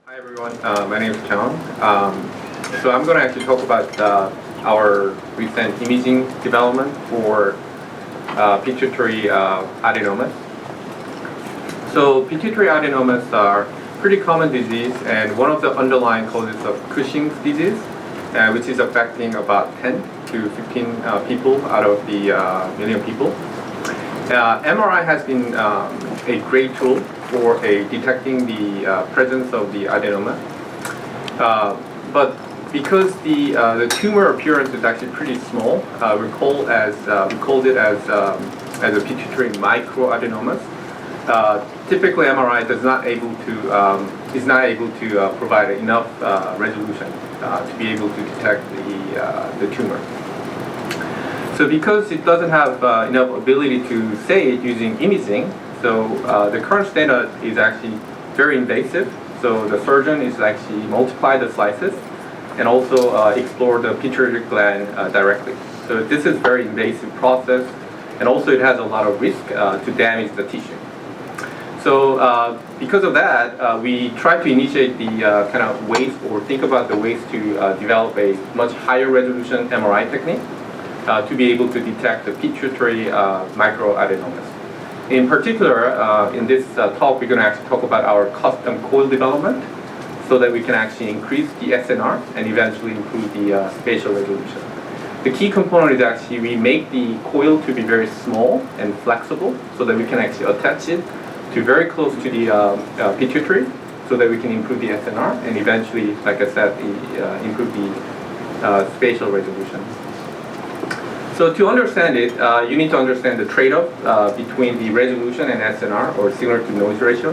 Hi everyone, my name is Kyung. So I'm going to actually talk about our recent imaging development for pituitary adenomas. So pituitary adenomas are pretty common disease, and one of the underlying causes of Cushing's disease, which is affecting about 10 to 15 people out of the million people. MRI has been a great tool for detecting the presence of the adenoma, but because the tumor appearance is actually pretty small, we called it as a pituitary microadenomas. Typically, MRI is not able to provide enough resolution to be able to detect the tumor. So because it doesn't have enough ability to say it using imaging, so the current standard is actually very invasive. So the surgeon is actually multiply the slices and also explore the pituitary gland directly. So this is a very invasive process, and also it has a lot of risk to damage the tissue. So because of that, we try to initiate the kind of ways, or think about the ways to develop a much higher resolution MRI technique to be able to detect the pituitary microadenomas. In particular, in this talk, we're going to actually talk about our custom coil development so that we can actually increase the SNR and eventually improve the spatial resolution. The key component is actually we make the coil to be very small and flexible so that we can actually attach it to very close to the pituitary so that we can improve the SNR and eventually, like I said, improve the spatial resolution. So to understand it, you need to understand the trade-off between the resolution and SNR, or signal to noise ratio.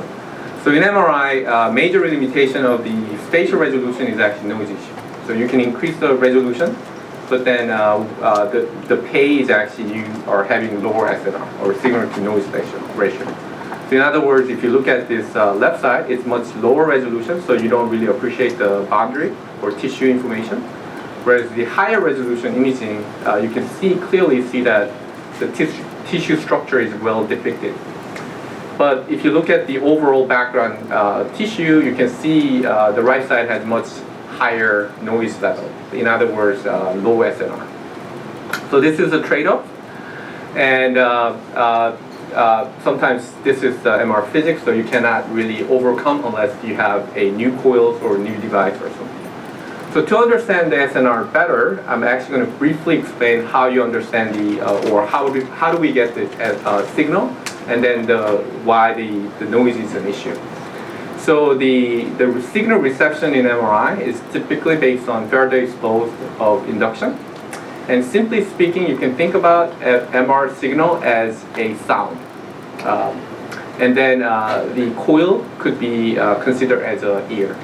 So in MRI, major limitation of the spatial resolution is actually noise issue. So you can increase the resolution, but then the pay is actually you are having lower SNR, or signal to noise ratio. So in other words, if you look at this left side, it's much lower resolution, so you don't really appreciate the boundary or tissue information. Whereas the higher resolution imaging, you can clearly see that the tissue structure is well depicted. But if you look at the overall background tissue, you can see the right side has much higher noise level. In other words, low SNR. So this is a trade-off, and sometimes this is MR physics, so you cannot really overcome unless you have a new coils or new device or something. So to understand the SNR better, I'm actually going to briefly explain how you understand or how do we get the signal, and then why the noise is an issue. So the signal reception in MRI is typically based on Faraday's laws of induction. And simply speaking, you can think about MR signal as a sound. And then the coil could be considered as an ear.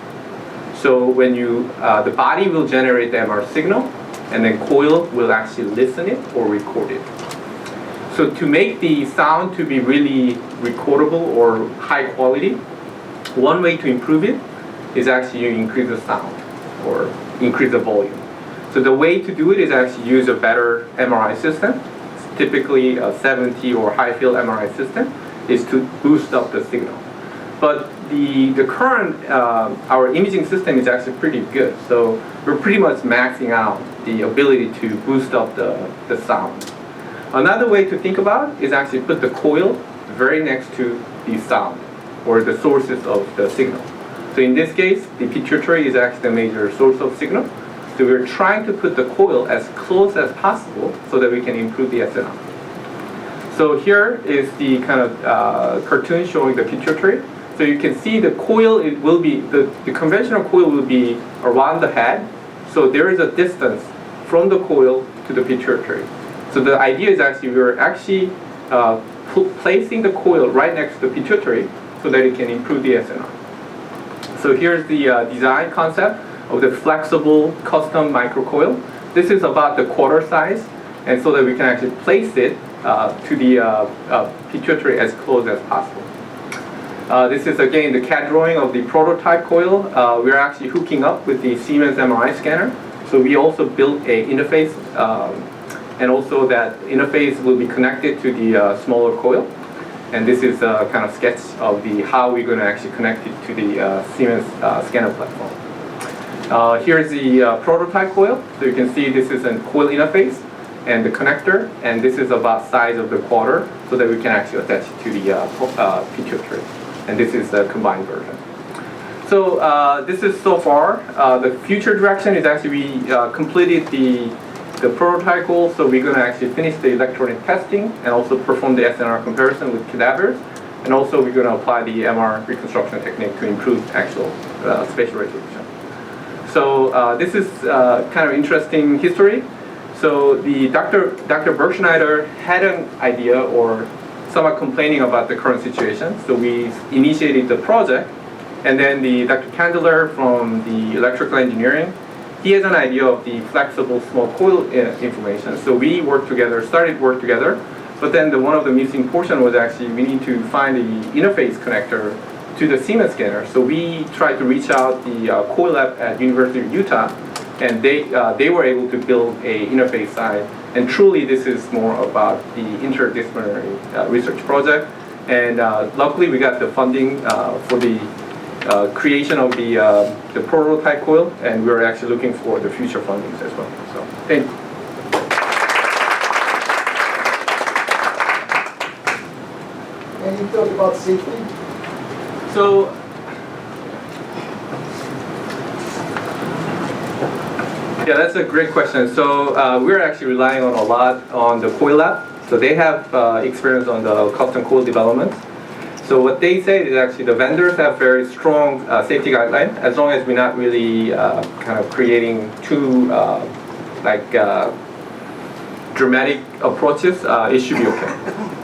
So when the body will generate the MR signal, and then coil will actually listen it or record it. So to make the sound to be really recordable or high quality, one way to improve it is actually you increase the sound or increase the volume. So the way to do it is actually use a better MRI system, typically a 70 or high field MRI system, is to boost up the signal. But the current, our imaging system is actually pretty good. So we're pretty much maxing out the ability to boost up the sound. Another way to think about is actually put the coil very next to the sound, or the sources of the signal. So in this case, the pituitary is actually the major source of signal. So we're trying to put the coil as close as possible so that we can improve the SNR. So here is the kind of cartoon showing the pituitary. So you can see the coil, it will be, the conventional coil will be around the head. So there is a distance from the coil to the pituitary. So the idea is actually we're actually placing the coil right next to the pituitary so that it can improve the SNR. So here's the design concept of the flexible custom microcoil. This is about the quarter size, and so that we can actually place it to the pituitary as close as possible. This is again the CAD drawing of the prototype coil. We're actually hooking up with the Siemens MRI scanner. So we also built a interface, and also that interface will be connected to the smaller coil. And this is a kind of sketch of how we're going to actually connect it to the Siemens scanner platform. Here's the prototype coil. So you can see this is a coil interface and the connector, and this is about size of the quarter, so that we can actually attach it to the pituitary. And this is the combined version. So this is so far. The future direction is actually we completed the prototype coil, so we're going to actually finish the electronic testing and also perform the SNR comparison with cadavers. And also we're going to apply the MR reconstruction technique to improve actual spatial resolution. So this is kind of interesting history. So the Dr. Bergschneider had an idea or somewhat complaining about the current situation. So we initiated the project, and then Dr. Candler from the electrical engineering, he has an idea of the flexible small coil information. So we started work together, but then one of the missing portion was actually we need to find the interface connector to the Siemens scanner. So we tried to reach out the coil lab at University of Utah, and they were able to build a interface side. And truly this is more about the interdisciplinary research project. And luckily we got the funding for the creation of the prototype coil, and we're actually looking for the future fundings as well. So thank you. Can you talk about safety? So yeah, that's a great question. So we're actually relying on a lot on the coil lab. So they have experience on the custom coil development. So what they say is actually the vendors have very strong safety guidelines. As long as we're not really kind of creating too dramatic approaches, it should be okay.